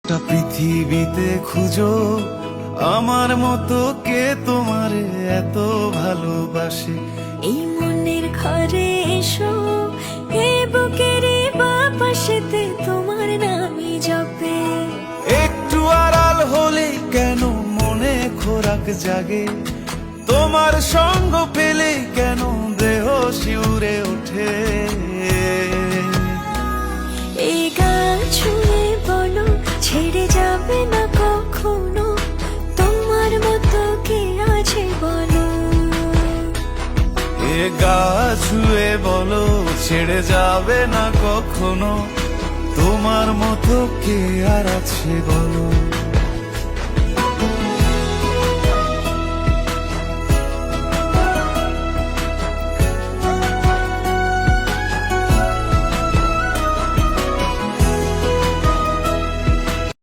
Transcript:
একটা পৃথিবীতে খুঁজো আমার মতো কে তোমারে এত ভালোবাসে। এই মনের ঘরে এসো, এ বুকের বাপাশেতে তোমার নামই জপে। একটু আড়াল হলে কেন মনে খোরাক জাগে, তোমার সঙ্গ পেলে কেন দেহ শিউরে ওঠে। এই গান শুনে বলো ছেড়ে যাবে না কখনো, তোমার মতো কে আছে বলো। এ গা ছুঁয়ে বলো ছেড়ে যাবে না কখনো, তোমার মতো কে আর আছে বলো।